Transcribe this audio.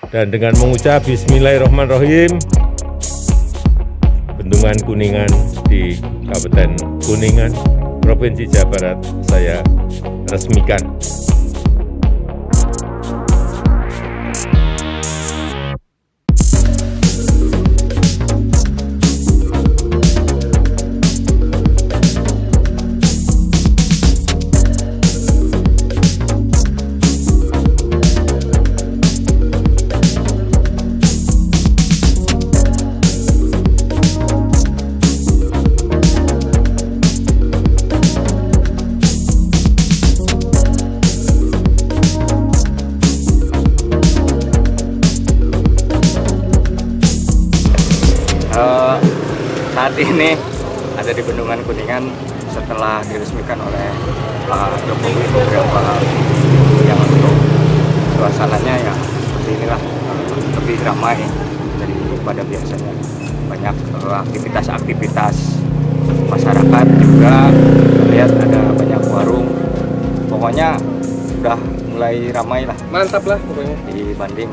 Dan dengan mengucap Bismillahirrahmanirrahim, Bendungan Kuningan di Kabupaten Kuningan, Provinsi Jawa Barat, saya resmikan. Saat ini ada di Bendungan Kuningan setelah diresmikan oleh Pak Jokowi beberapa yang lalu. Suasananya ya seperti inilah, lebih ramai daripada biasanya. Banyak aktivitas-aktivitas masyarakat juga, lihat ada banyak warung. Pokoknya sudah mulai ramai lah. Mantap lah pokoknya. Dibanding